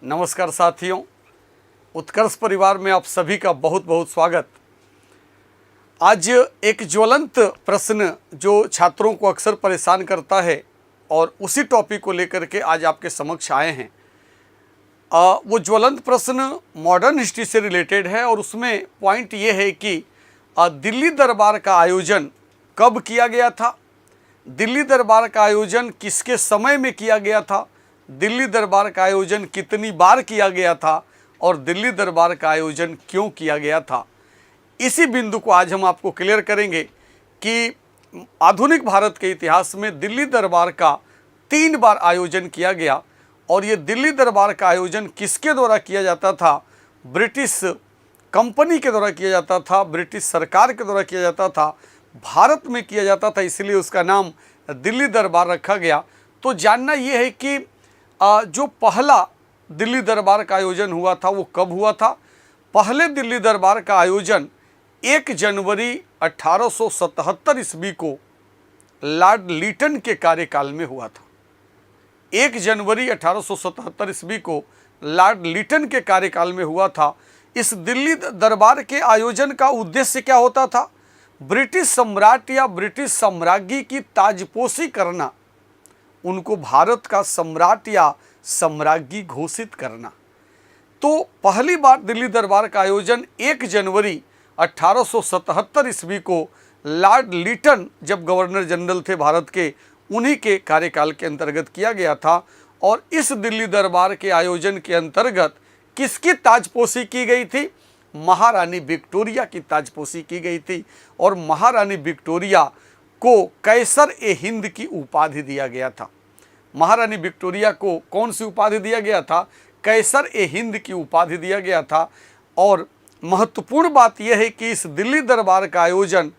नमस्कार साथियों, उत्कर्ष परिवार में आप सभी का बहुत बहुत स्वागत। आज एक ज्वलंत प्रश्न जो छात्रों को अक्सर परेशान करता है और उसी टॉपिक को लेकर के आज आपके समक्ष आए हैं। वो ज्वलंत प्रश्न मॉडर्न हिस्ट्री से रिलेटेड है और उसमें पॉइंट ये है कि दिल्ली दरबार का आयोजन कब किया गया था, दिल्ली दरबार का आयोजन किसके समय में किया गया था, दिल्ली दरबार का आयोजन कितनी बार किया गया था और दिल्ली दरबार का आयोजन क्यों किया गया था। इसी बिंदु को आज हम आपको क्लियर करेंगे कि आधुनिक भारत के इतिहास में दिल्ली दरबार का 3 बार आयोजन किया गया और ये दिल्ली दरबार का आयोजन किसके द्वारा किया जाता था। ब्रिटिश कंपनी के द्वारा किया जाता था, ब्रिटिश सरकार के द्वारा किया जाता था, भारत में किया जाता था, इसलिए उसका नाम दिल्ली दरबार रखा गया। तो जानना ये है कि जो पहला दिल्ली दरबार का आयोजन हुआ था वो कब हुआ था। पहले दिल्ली दरबार का आयोजन 1 जनवरी 1877 ईस्वी को लॉर्ड लिटन के कार्यकाल में हुआ था। 1 जनवरी 1877 ईस्वी को लॉर्ड लिटन के कार्यकाल में हुआ था। इस दिल्ली दरबार के आयोजन का उद्देश्य क्या होता था? ब्रिटिश सम्राट या ब्रिटिश साम्राज्ञी की ताजपोशी करना, उनको भारत का सम्राट या साम्राज्ञी घोषित करना। तो पहली बार दिल्ली दरबार का आयोजन 1 जनवरी 1877 ईस्वी को लॉर्ड लिटन जब गवर्नर जनरल थे भारत के, उन्हीं के कार्यकाल के अंतर्गत किया गया था। और इस दिल्ली दरबार के आयोजन के अंतर्गत किसकी ताजपोशी की गई थी? महारानी विक्टोरिया की ताजपोशी की गई थी और महारानी विक्टोरिया को कैसर ए हिंद की उपाधि दिया गया था। महारानी विक्टोरिया को कौन सी उपाधि दिया गया था? कैसर ए हिंद की उपाधि दिया गया था। और महत्वपूर्ण बात यह है कि इस दिल्ली दरबार का आयोजन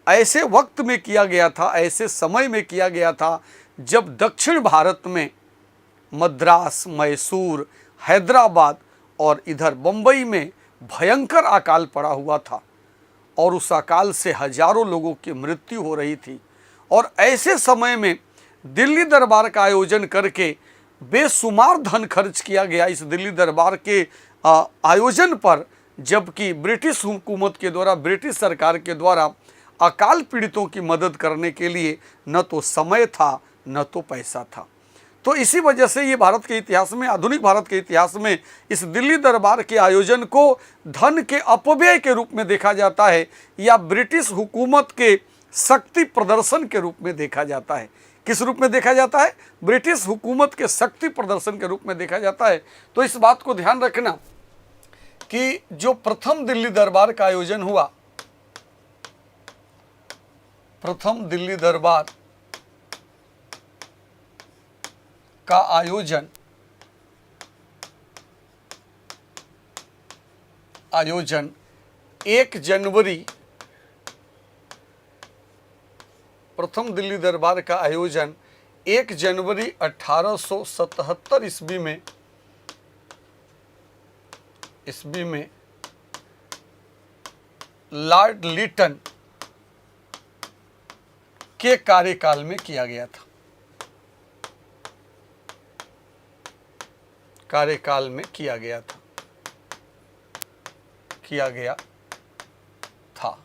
ऐसे वक्त में किया गया था, ऐसे समय में किया गया था जब दक्षिण भारत में मद्रास, मैसूर, हैदराबाद और इधर बम्बई में भयंकर अकाल पड़ा हुआ था और उस अकाल से हजारों लोगों की मृत्यु हो रही थी। और ऐसे समय में दिल्ली दरबार का आयोजन करके बेशुमार धन खर्च किया गया इस दिल्ली दरबार के आयोजन पर, जबकि ब्रिटिश हुकूमत के द्वारा, ब्रिटिश सरकार के द्वारा अकाल पीड़ितों की मदद करने के लिए न तो समय था न तो पैसा था। तो इसी वजह से ये भारत के इतिहास में, आधुनिक भारत के इतिहास में इस दिल्ली दरबार के आयोजन को धन के अपव्यय के रूप में देखा जाता है या ब्रिटिश हुकूमत के शक्ति प्रदर्शन के रूप में देखा जाता है। किस रूप में देखा जाता है? ब्रिटिश हुकूमत के शक्ति प्रदर्शन के रूप में देखा जाता है। तो इस बात को ध्यान रखना कि जो प्रथम दिल्ली दरबार का आयोजन हुआ, प्रथम दिल्ली दरबार का आयोजन 1 जनवरी, प्रथम दिल्ली दरबार का आयोजन 1 जनवरी 1877 ईस्वी में लॉर्ड लिटन के कार्यकाल में किया गया था। कार्यकाल में किया गया था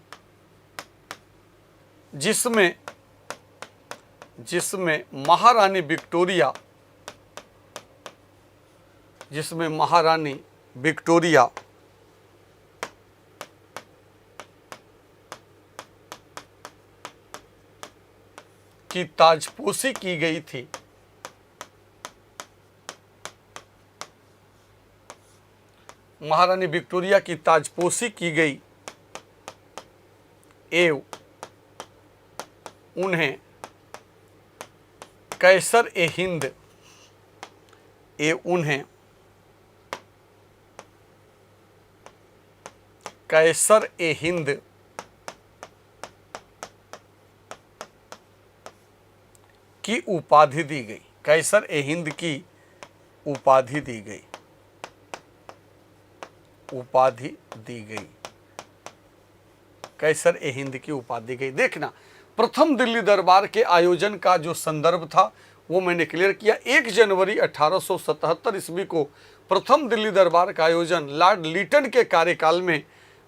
जिसमें महारानी विक्टोरिया की ताजपोशी की गई थी। महारानी विक्टोरिया की ताजपोशी की गई एवं उन्हें कैसर ए हिंद की उपाधि दी गई। कैसर ए हिंद की उपाधि दी गई। कैसर ए हिंद की उपाधि दी गई। देखना, प्रथम दिल्ली दरबार के आयोजन का जो संदर्भ था वो मैंने क्लियर किया। 1 जनवरी 1877 ईस्वी को प्रथम दिल्ली दरबार का आयोजन लॉर्ड लिटन के कार्यकाल में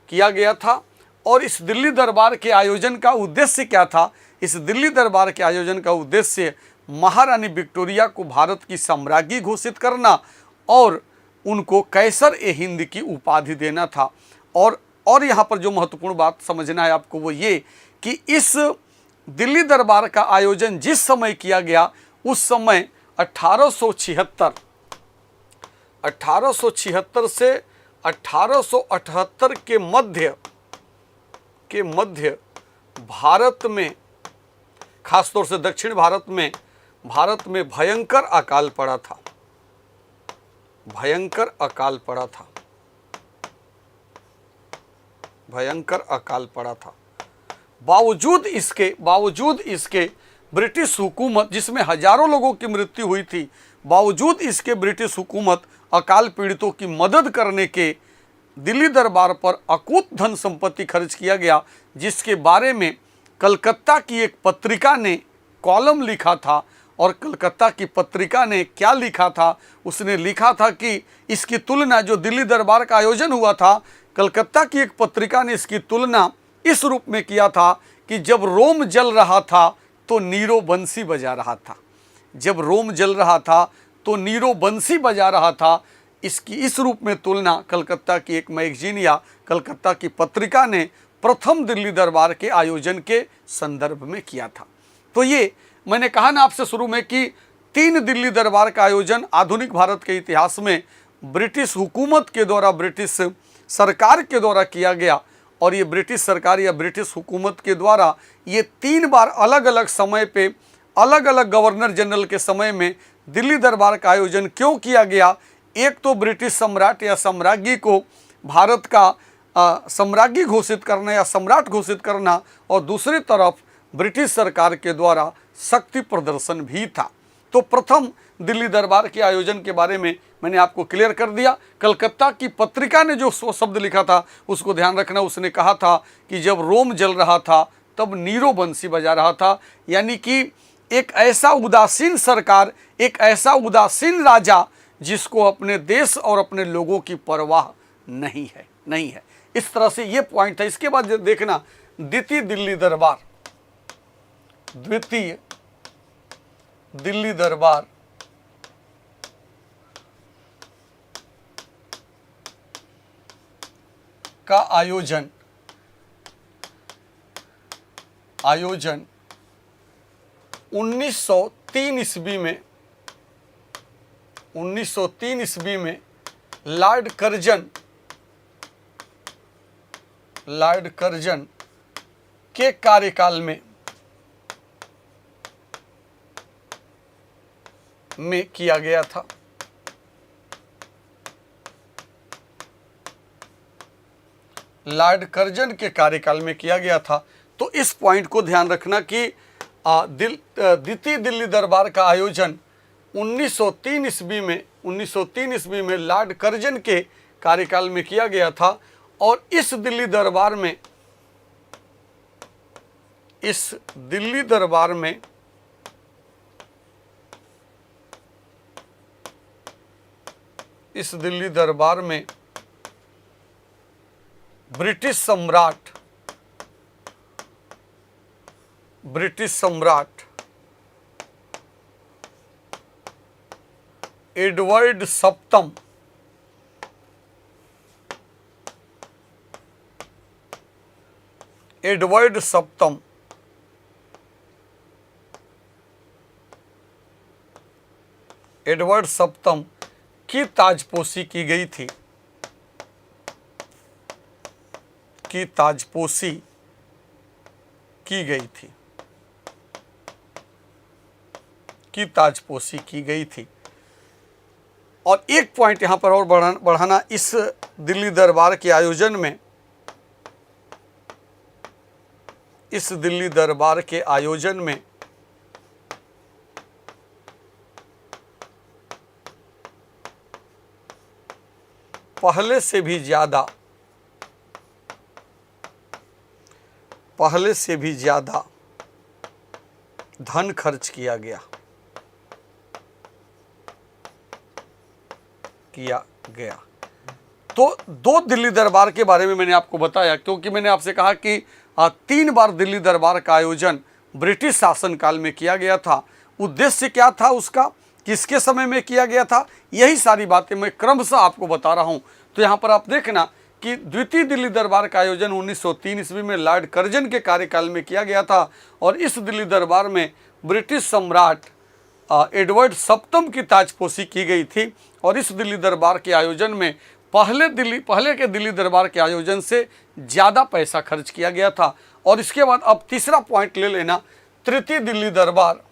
किया गया था। और इस दिल्ली दरबार के आयोजन का उद्देश्य क्या था? इस दिल्ली दरबार के आयोजन का उद्देश्य महारानी विक्टोरिया को भारत की साम्राज्ञी घोषित करना और उनको कैसर ए हिंद की उपाधि देना था। और यहाँ पर जो महत्वपूर्ण बात समझना है आपको वो ये कि इस दिल्ली दरबार का आयोजन जिस समय किया गया उस समय 1876 से 1878 के मध्य भारत में, खासतौर से दक्षिण भारत में भयंकर अकाल पड़ा था। भयंकर अकाल पड़ा था। बावजूद इसके ब्रिटिश हुकूमत, जिसमें हजारों लोगों की मृत्यु हुई थी, बावजूद इसके ब्रिटिश हुकूमत अकाल पीड़ितों की मदद करने के दिल्ली दरबार पर अकूत धन संपत्ति खर्च किया गया, जिसके बारे में कलकत्ता की एक पत्रिका ने कॉलम लिखा था। और कलकत्ता की पत्रिका ने क्या लिखा था? उसने लिखा था कि इसकी तुलना, जो दिल्ली दरबार का आयोजन हुआ था, कलकत्ता की एक पत्रिका ने इसकी तुलना इस रूप में किया था कि जब रोम जल रहा था तो नीरो बंसी बजा रहा था। जब रोम जल रहा था तो नीरो बंसी बजा रहा था। इसकी इस रूप में तुलना कलकत्ता की एक मैगजीन या कलकत्ता की पत्रिका ने प्रथम दिल्ली दरबार के आयोजन के संदर्भ में किया था। तो ये मैंने कहा ना आपसे शुरू में कि 3 दिल्ली दरबार का आयोजन आधुनिक भारत के इतिहास में ब्रिटिश हुकूमत के द्वारा, ब्रिटिश सरकार के द्वारा किया गया। और ये ब्रिटिश सरकार या ब्रिटिश हुकूमत के द्वारा ये 3 बार अलग अलग समय पे अलग अलग गवर्नर जनरल के समय में दिल्ली दरबार का आयोजन क्यों किया गया? एक तो ब्रिटिश सम्राट या सम्राज्ञी को भारत का सम्राज्ञी घोषित करना या सम्राट घोषित करना, और दूसरी तरफ ब्रिटिश सरकार के द्वारा शक्ति प्रदर्शन भी था। तो प्रथम दिल्ली दरबार के आयोजन के बारे में मैंने आपको क्लियर कर दिया। कलकत्ता की पत्रिका ने जो शब्द लिखा था उसको ध्यान रखना। उसने कहा था कि जब रोम जल रहा था तब नीरो बंसी बजा रहा था, यानी कि एक ऐसा उदासीन सरकार, एक ऐसा उदासीन राजा जिसको अपने देश और अपने लोगों की परवाह नहीं है। इस तरह से ये पॉइंट है। इसके बाद देखना द्वितीय दिल्ली दरबार का आयोजन 1903 ईस्वी में लॉर्ड कर्जन के कार्यकाल में किया गया था। लॉर्ड कर्जन के कार्यकाल में किया गया था। तो इस पॉइंट को ध्यान रखना कि द्वितीय दिल्ली दरबार का आयोजन 1903 ईस्वी में लॉर्ड कर्जन के कार्यकाल में किया गया था। और इस दिल्ली दरबार में ब्रिटिश सम्राट एडवर्ड सप्तम की ताजपोशी की गई थी। और एक पॉइंट यहाँ पर और बढ़ाना, इस दिल्ली दरबार के आयोजन में पहले से भी ज्यादा धन खर्च किया गया। किया गया। तो दो दिल्ली दरबार के बारे में मैंने आपको बताया, क्योंकि मैंने आपसे कहा कि 3 बार दिल्ली दरबार का आयोजन ब्रिटिश शासनकाल में किया गया था। उद्देश्य क्या था उसका, किसके समय में किया गया था, यही सारी बातें मैं क्रमशः आपको बता रहा हूँ। तो यहाँ पर आप देखना कि द्वितीय दिल्ली दरबार का आयोजन 1903 ईस्वी में लॉर्ड कर्जन के कार्यकाल में किया गया था, और इस दिल्ली दरबार में ब्रिटिश सम्राट एडवर्ड सप्तम की ताजपोशी की गई थी। और इस दिल्ली दरबार के आयोजन में पहले के दिल्ली दरबार के आयोजन से ज़्यादा पैसा खर्च किया गया था। और इसके बाद अब तीसरा पॉइंट ले लेना, तृतीय दिल्ली दरबार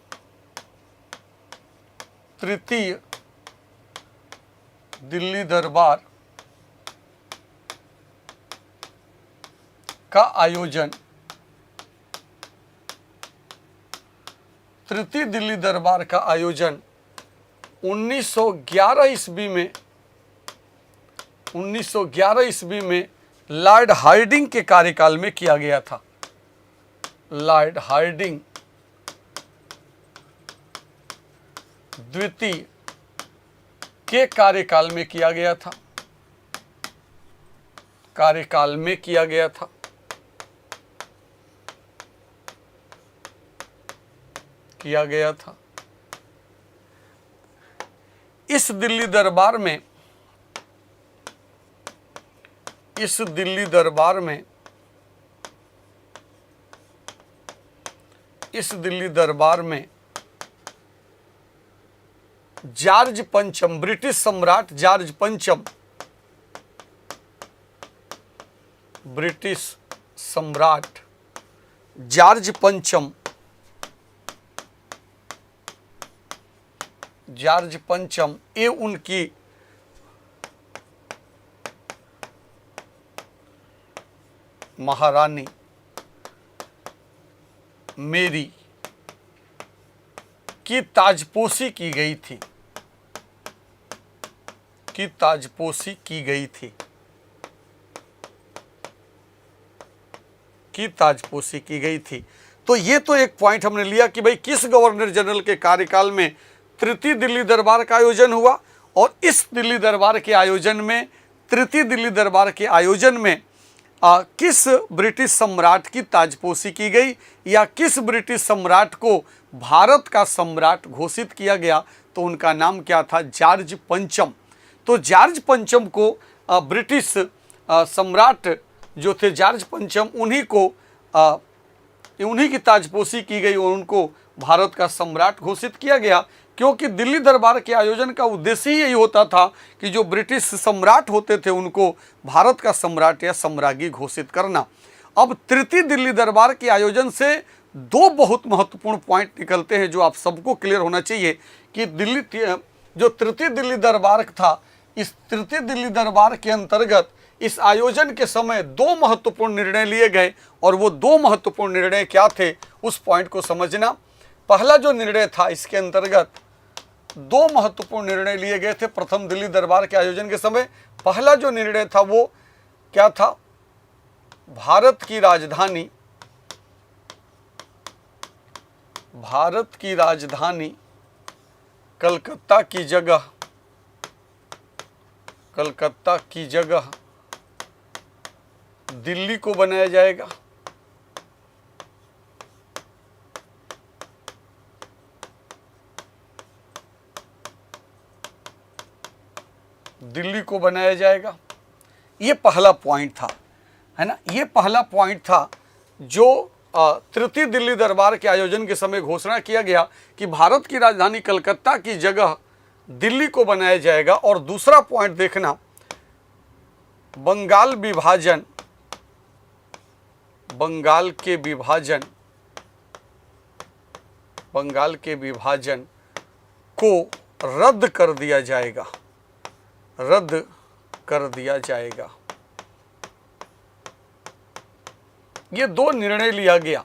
का आयोजन, तृतीय दिल्ली दरबार का आयोजन 1911 ईस्वी में लॉर्ड हार्डिंग के कार्यकाल में किया गया था। लॉर्ड हार्डिंग द्वितीय के कार्यकाल में किया गया था, इस दिल्ली दरबार में जॉर्ज पंचम, ब्रिटिश सम्राट जॉर्ज पंचम, ये उनकी महारानी मेरी की ताजपोशी की गई थी। तो ये तो एक पॉइंट हमने लिया कि भाई किस गवर्नर जनरल के कार्यकाल में तृतीय दिल्ली दरबार का आयोजन हुआ, और इस दिल्ली दरबार के आयोजन में, तृतीय दिल्ली दरबार के आयोजन में किस ब्रिटिश सम्राट की ताजपोशी की गई, या किस ब्रिटिश सम्राट को भारत का सम्राट घोषित किया गया। तो उनका नाम क्या था, जॉर्ज पंचम। तो जॉर्ज पंचम को ब्रिटिश सम्राट जो थे जॉर्ज पंचम, उन्हीं की ताजपोशी की गई और उनको भारत का सम्राट घोषित किया गया, क्योंकि दिल्ली दरबार के आयोजन का उद्देश्य ही यही होता था कि जो ब्रिटिश सम्राट होते थे उनको भारत का सम्राट या सम्राज्ञी घोषित करना। अब तृतीय दिल्ली दरबार के आयोजन से दो बहुत महत्वपूर्ण पॉइंट निकलते हैं जो आप सबको क्लियर होना चाहिए कि जो तृतीय दिल्ली दरबार था, इस तृतीय दिल्ली दरबार के अंतर्गत इस आयोजन के समय दो महत्वपूर्ण निर्णय लिए गए, और वो दो महत्वपूर्ण निर्णय क्या थे उस पॉइंट को समझना। पहला जो निर्णय था, इसके अंतर्गत दो महत्वपूर्ण निर्णय लिए गए थे प्रथम दिल्ली दरबार के आयोजन के समय। पहला जो निर्णय था वो क्या था, भारत की राजधानी कलकत्ता की जगह दिल्ली को बनाया जाएगा। ये पहला पॉइंट था, है ना। ये पहला पॉइंट था जो तृतीय दिल्ली दरबार के आयोजन के समय घोषणा किया गया कि भारत की राजधानी कलकत्ता की जगह दिल्ली को बनाया जाएगा। और दूसरा पॉइंट देखना, बंगाल के विभाजन को रद्द कर दिया जाएगा। ये दो निर्णय लिया गया।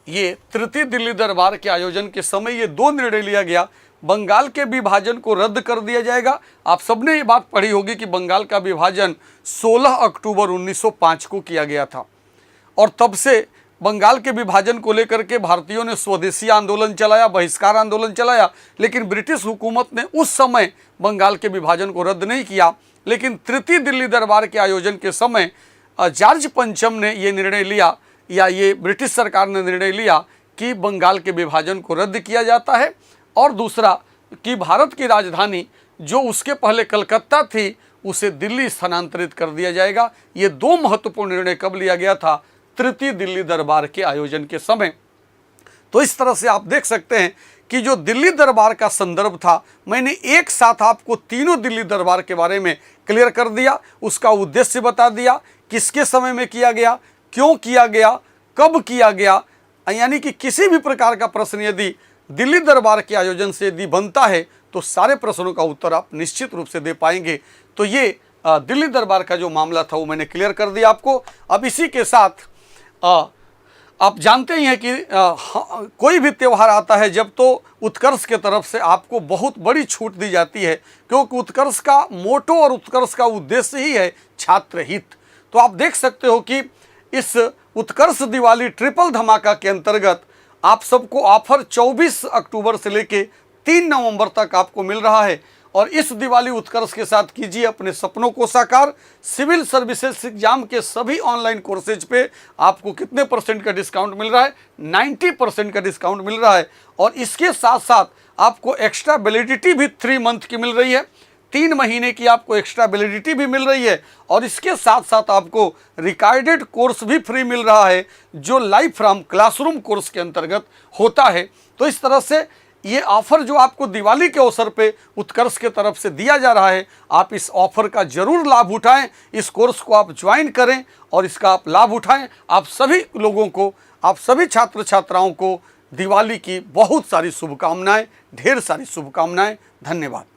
ये तृतीय दिल्ली दरबार के आयोजन के समय ये दो निर्णय लिया गया। बंगाल के विभाजन को रद्द कर दिया जाएगा। आप सबने ये बात पढ़ी होगी कि बंगाल का विभाजन 16 अक्टूबर 1905 को किया गया था, और तब से बंगाल के विभाजन को लेकर के भारतीयों ने स्वदेशी आंदोलन चलाया, बहिष्कार आंदोलन चलाया, लेकिन ब्रिटिश हुकूमत ने उस समय बंगाल के विभाजन को रद्द नहीं किया। लेकिन तृतीय दिल्ली दरबार के आयोजन के समय जॉर्ज पंचम ने ये निर्णय लिया, या ये ब्रिटिश सरकार ने निर्णय लिया कि बंगाल के विभाजन को रद्द किया जाता है, और दूसरा कि भारत की राजधानी जो उसके पहले कलकत्ता थी उसे दिल्ली स्थानांतरित कर दिया जाएगा। ये दो महत्वपूर्ण निर्णय कब लिया गया था? तृतीय दिल्ली दरबार के आयोजन के समय। तो इस तरह से आप देख सकते हैं कि जो दिल्ली दरबार का संदर्भ था, मैंने एक साथ आपको तीनों दिल्ली दरबार के बारे में क्लियर कर दिया, उसका उद्देश्य बता दिया, किसके समय में किया गया, क्यों किया गया, कब किया गया। यानी कि किसी भी प्रकार का प्रश्न यदि दिल्ली दरबार के आयोजन से यदि बनता है तो सारे प्रश्नों का उत्तर आप निश्चित रूप से दे पाएंगे। तो ये दिल्ली दरबार का जो मामला था वो मैंने क्लियर कर दिया आपको। अब इसी के साथ आप जानते ही हैं कि कोई भी त्यौहार आता है जब तो उत्कर्ष के तरफ से आपको बहुत बड़ी छूट दी जाती है, क्योंकि उत्कर्ष का मोटो और उत्कर्ष का उद्देश्य ही है छात्र हित। तो आप देख सकते हो कि इस उत्कर्ष दिवाली ट्रिपल धमाका के अंतर्गत आप सबको ऑफर 24 अक्टूबर से लेके 3 नवंबर तक आपको मिल रहा है। और इस दिवाली उत्कर्ष के साथ कीजिए अपने सपनों को साकार। सिविल सर्विसेज एग्जाम के सभी ऑनलाइन कोर्सेज पे आपको कितने % का डिस्काउंट मिल रहा है? 90% का डिस्काउंट मिल रहा है। और इसके साथ साथ आपको एक्स्ट्रा वैलिडिटी भी 3 मंथ की मिल रही है, 3 महीने की आपको एक्स्ट्रा वैलिडिटी भी मिल रही है। और इसके साथ साथ आपको रिकॉर्डेड कोर्स भी फ्री मिल रहा है, जो लाइफ फ्रॉम क्लासरूम कोर्स के अंतर्गत होता है। तो इस तरह से ये ऑफर जो आपको दिवाली के अवसर पे उत्कर्ष के तरफ से दिया जा रहा है, आप इस ऑफर का जरूर लाभ उठाएं, इस कोर्स को आप ज्वाइन करें और इसका आप लाभ उठाएं। आप सभी लोगों को, आप सभी छात्र छात्राओं को दिवाली की बहुत सारी शुभकामनाएं, ढेर सारी शुभकामनाएं। धन्यवाद।